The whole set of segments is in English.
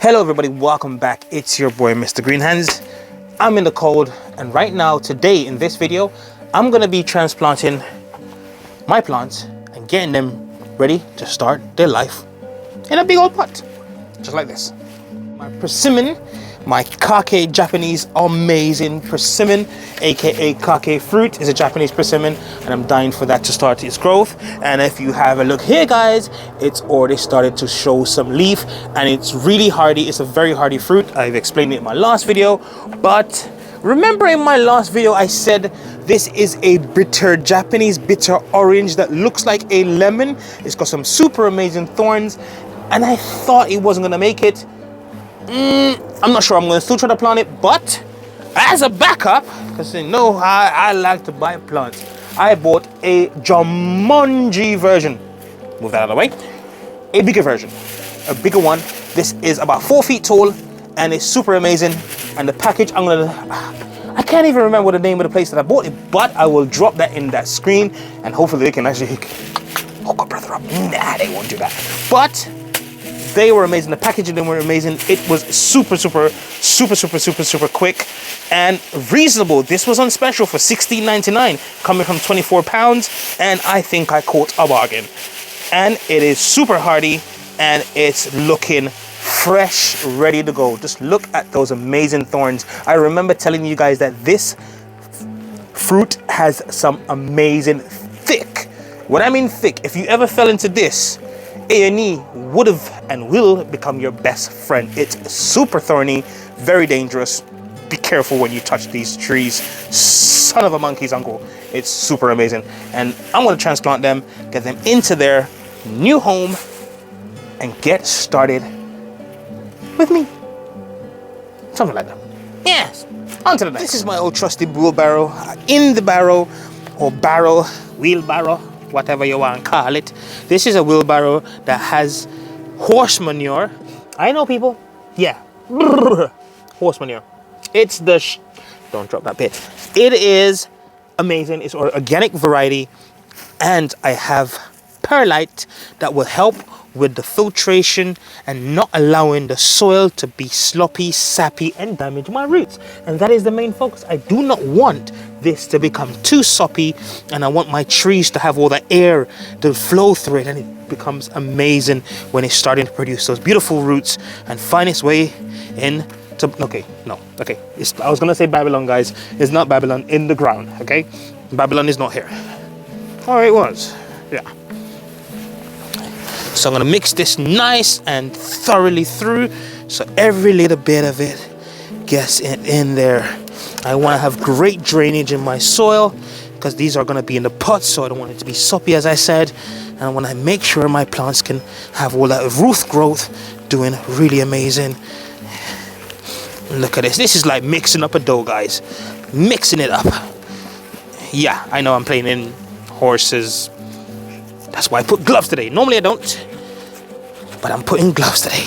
Hello everybody, welcome back. It's your boy Mr. Green Hands. I'm in the cold, and right now, today in this video, I'm gonna be transplanting my plants and getting them ready to start their life in a big old pot, just like this. My persimmon, my kake Japanese amazing persimmon, aka kake fruit, is a Japanese persimmon, and I'm dying for that to start its growth. And if you have a look here, guys, it's already started to show some leaf, and it's really hardy. It's a very hardy fruit. I've explained it in my last video, but remember in my last video I said this is a bitter Japanese bitter orange that looks like a lemon. It's got some super amazing thorns, and I thought it wasn't gonna make it. I'm not sure. I'm going to still try to plant it, but as a backup, because you know I like to buy plants, I bought a Jumanji version. Move that out of the way. A bigger version, a bigger one. This is about 4 feet tall, and it's super amazing. And the package, I can't even remember the name of the place that I bought it, but I will drop that in that screen, and hopefully they can actually hook a brother up. Nah, they won't do that. But they were amazing. The packaging them were amazing. It was super quick and reasonable. This was on special for $16.99, coming from 24 pounds, and I think I caught a bargain. And it is super hardy, and it's looking fresh, ready to go. Just look at those amazing thorns. I remember telling you guys that this fruit has some amazing thick. When I mean thick, if you ever fell into this, A&E would have and will become your best friend. It's super thorny, very dangerous. Be careful when you touch these trees. Son of a monkey's uncle. It's super amazing. And I'm going to transplant them, get them into their new home, and get started with me. Something like that. Yes, on to the next. This is my old trusty wheelbarrow. In the barrow, or barrel, wheelbarrow, whatever you want to call it. This is a wheelbarrow that has horse manure. I know, people. Yeah. Horse manure. It's the don't drop that bit. It is amazing. It's an organic variety, and I have perlite that will help with the filtration and not allowing the soil to be sloppy, sappy, and damage my roots. And that is the main focus. I do not want this to become too soppy, and I want my trees to have all the air to flow through it, and it becomes amazing when it's starting to produce those beautiful roots and find its way in to, I was gonna say Babylon, guys. It's not Babylon, in the ground. Okay, Babylon is not here. Oh, it was. Yeah. So I'm gonna mix this nice and thoroughly through, so every little bit of it gets in there. I want to have great drainage in my soil, because these are going to be in the pot, so I don't want it to be soppy, as I said. And I want to make sure my plants can have all that root growth, doing really amazing. Look at this. This is like mixing up a dough, guys. Mixing it up. Yeah, I know I'm playing in horses. That's why I put gloves today. Normally I don't, but I'm putting gloves today.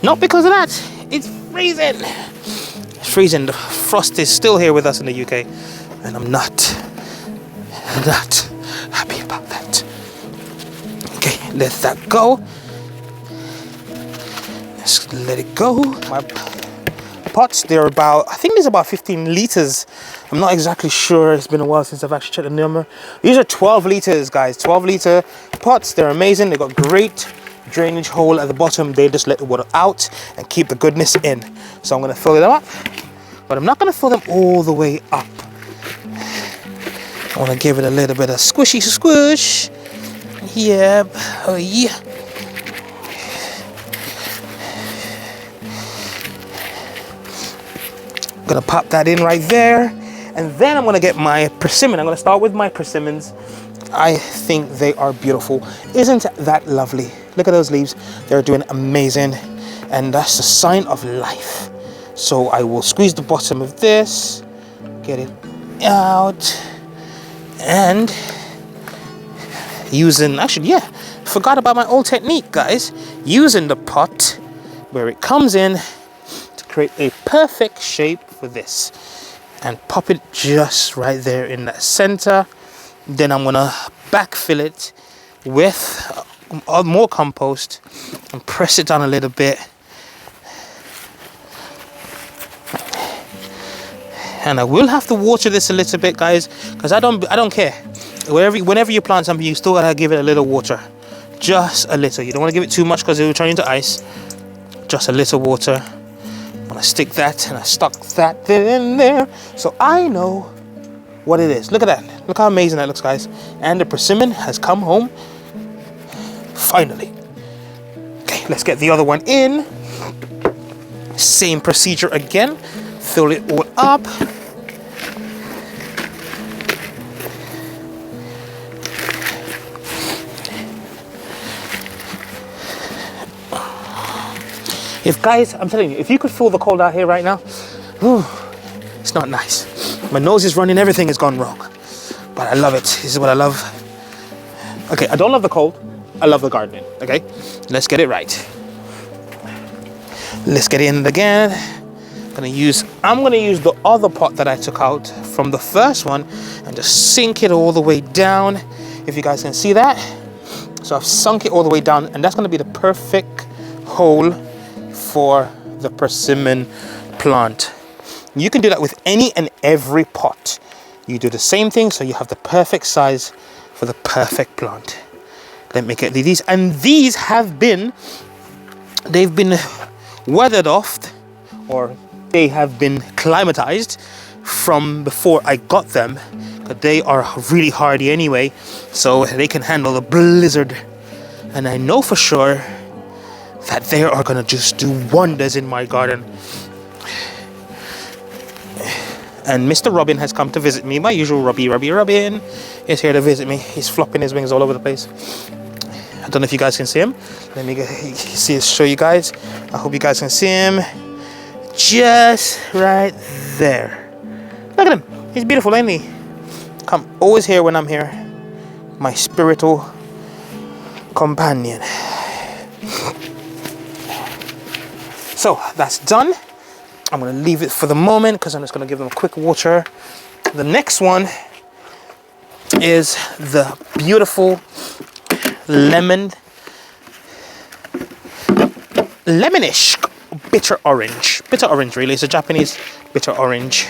Not because of that. It's freezing. It's freezing. The frost is still here with us in the UK, and I'm not happy about that. Okay, let that go. Let's let it go. My pots, they're about, I think there's about 15 liters. I'm not exactly sure. It's been a while since I've actually checked the number. These are 12 liters, guys. 12-liter pots. They're amazing. They've got great drainage hole at the bottom. They just let the water out and keep the goodness in. So I'm going to fill them up, but I'm not going to fill them all the way up. I want to give it a little bit of squishy squish. Yeah. Oh, yeah. I'm going to pop that in right there. And then I'm going to get my persimmon. I'm going to start with my persimmons. I think they are beautiful. Isn't that lovely? Look at those leaves. They're doing amazing. And that's a sign of life. So I will squeeze the bottom of this, get it out, and using, actually, yeah, forgot about my old technique, guys. Using the pot where it comes in to create a perfect shape for this. And pop it just right there in that center. Then I'm gonna backfill it with more compost and press it down a little bit And I will have to water this a little bit, guys, because I don't care. Whenever you plant something, you still gotta give it a little water. Just a little. You don't want to give it too much because it will turn into ice. Just a little water. I'm gonna stick that, and I stuck that in there so I know what it is. Look at that. Look how amazing that looks, guys. And the persimmon has come home finally. Okay, let's get the other one in. Same procedure again. Fill it all up. Guys, I'm telling you, if you could feel the cold out here right now, whew, it's not nice. My nose is running, everything has gone wrong. But I love it. This is what I love. Okay, I don't love the cold. I love the gardening. Okay, let's get it right. Let's get in again. I'm gonna use the other pot that I took out from the first one and just sink it all the way down. If you guys can see that. So I've sunk it all the way down, and that's gonna be the perfect hole for the persimmon plant. You can do that with any and every pot. You do the same thing, so you have the perfect size for the perfect plant. Let me get these, and these they've been weathered off, or they have been climatized from before I got them, but they are really hardy anyway, so they can handle the blizzard. And I know for sure that they are gonna just do wonders in my garden. And Mr. Robin has come to visit me. My usual Robin is here to visit me. He's flopping his wings all over the place. I don't know if you guys can see him. Let me show you guys. I hope you guys can see him. Just right there. Look at him. He's beautiful, ain't he? Come always here when I'm here. My spiritual companion. So that's done. I'm going to leave it for the moment because I'm just going to give them a quick water. The next one is the beautiful lemonish bitter orange. Bitter orange, really. It's a Japanese bitter orange.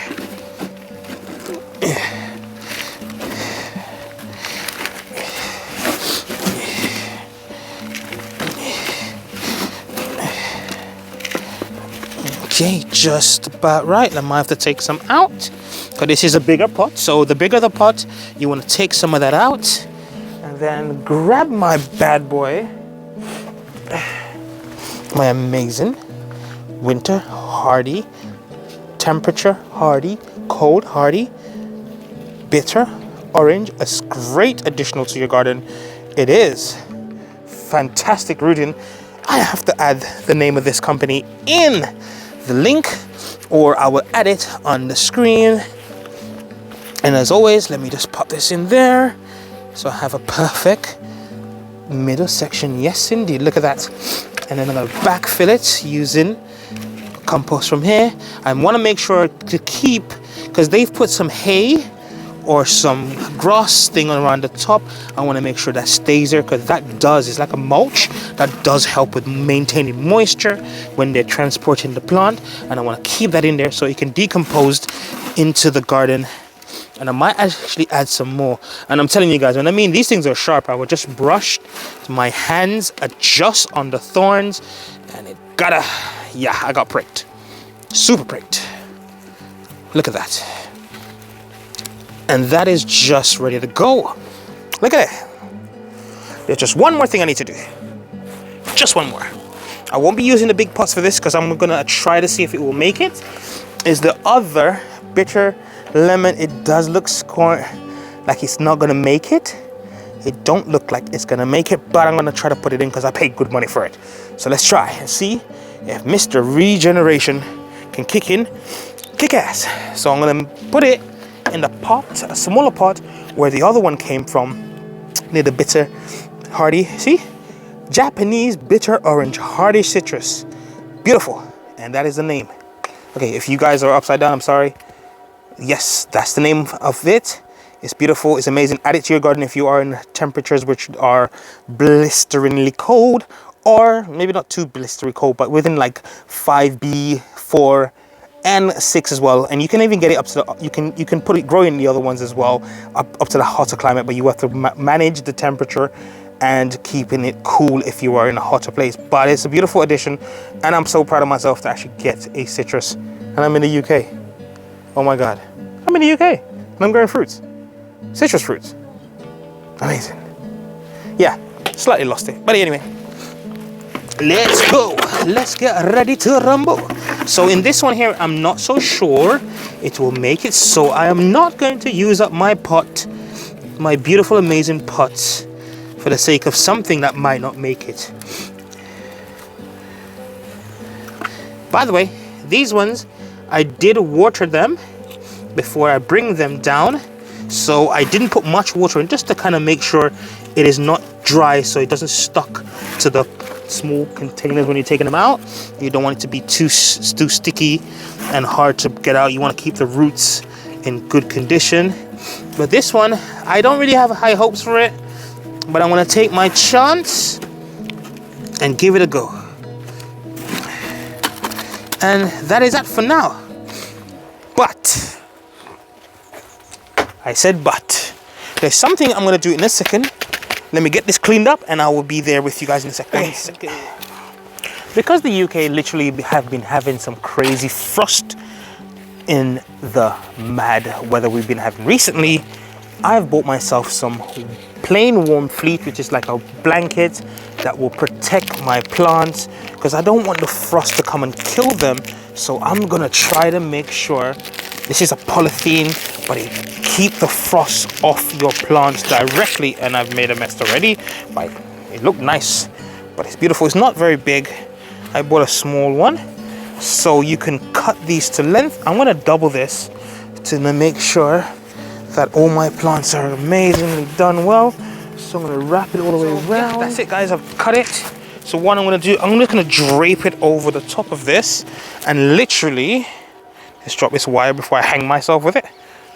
Okay, just about right. I might have to take some out because this is a bigger pot. So the bigger the pot, you want to take some of that out and then grab my bad boy, my amazing winter hardy, temperature hardy, cold hardy, bitter orange. A great additional to your garden. It is fantastic rooting. I have to add the name of this company in the link, or I will add it on the screen. And as always, let me just pop this in there so I have a perfect middle section. Yes indeed, look at that. And then I'm going to backfill it using compost from here. I want to make sure to keep, because they've put some hay or some grass thing around the top, I want to make sure that stays there, because that is like a mulch that does help with maintaining moisture when they're transporting the plant. And I want to keep that in there so it can decompose into the garden. And I might actually add some more. And I'm telling you guys, when I mean these things are sharp, I will just brush my hands, adjust on the thorns, and I got pricked. Super pricked. Look at that. And that is just ready to go. Look at it. There's just one more thing I need to do. Just one more. I won't be using the big pots for this because I'm gonna try to see if it will make it. Is the other bitter lemon. It does look like it's not gonna make it. It don't look like it's gonna make it, but I'm gonna try to put it in because I paid good money for it. So let's try and see if Mr. Regeneration can kick ass. So I'm gonna put it in the pot, a smaller pot where the other one came from, near the bitter hardy. See, Japanese bitter orange hardy citrus. Beautiful. And that is the name. Okay, if you guys are upside down, I'm sorry. Yes, that's the name of it. It's beautiful, it's amazing. Add it to your garden if you are in temperatures which are blisteringly cold, or maybe not too blisteringly cold, but within like 5B, 4 and 6 as well. And you can even get it up to the, you can put it grow in the other ones as well, up to the hotter climate, but you have to manage the temperature and keeping it cool if you are in a hotter place. But it's a beautiful addition, and I'm so proud of myself to actually get a citrus. And I'm in the UK. Oh my God, I'm in the UK and I'm growing fruits, citrus fruits. Amazing. Yeah, slightly lost it, but anyway, let's go. Let's get ready to rumble. So in this one here, I'm not so sure it will make it, so I am not going to use up my pot, my beautiful, amazing pots, for the sake of something that might not make it. By the way, these ones, I did water them before I bring them down, so I didn't put much water in, just to kind of make sure it is not dry, so it doesn't stuck to the small containers when you're taking them out. You don't want it to be too sticky and hard to get out. You want to keep the roots in good condition. But this one, I don't really have high hopes for it, but I'm going to take my chance and give it a go. And that is that for now. But I said but there's something I'm going to do in a second. Let me get this cleaned up and I will be there with you guys in a second. Because the UK literally have been having some crazy frost in the mad weather we've been having recently, I've bought myself some plain warm fleece, which is like a blanket that will protect my plants, because I don't want the frost to come and kill them. So I'm gonna try to make sure, this is a polythene, but it keep the frost off your plants directly. And I've made a mess already, but it looked nice, but it's beautiful. It's not very big. I bought a small one, so you can cut these to length. I'm gonna double this to make sure that all my plants are amazingly done well. So I'm gonna wrap it all the way around. Yeah, that's it, guys. I've cut it. So what I'm gonna do, I'm just gonna drape it over the top of this, and literally just drop this wire before I hang myself with it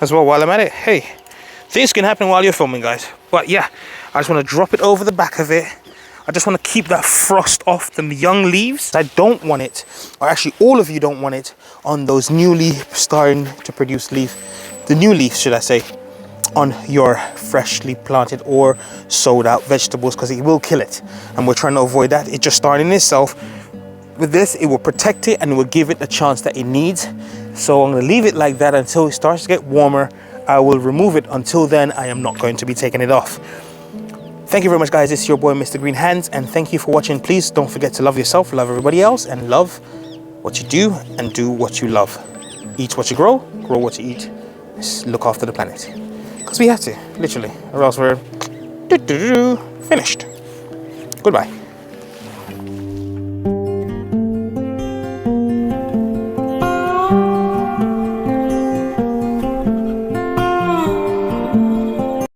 as well while I'm at it. Hey, things can happen while you're filming, guys. But yeah, I just want to drop it over the back of it. I just want to keep that frost off the young leaves. I don't want it, or actually all of you don't want it, on those newly starting to produce leaf, the new leaves should I say, on your freshly planted or sowed out vegetables, because it will kill it. And we're trying to avoid that. It's just starting itself. With this, it will protect it and it will give it the chance that it needs. So I'm going to leave it like that until it starts to get warmer. I will remove it. Until then, I am not going to be taking it off. Thank you very much, guys. It's your boy, Mr. Green Hands, and thank you for watching. Please don't forget to love yourself, love everybody else, and love what you do and do what you love. Eat what you grow what you eat. Just look after the planet. Because we have to, literally, or else we're finished. Goodbye.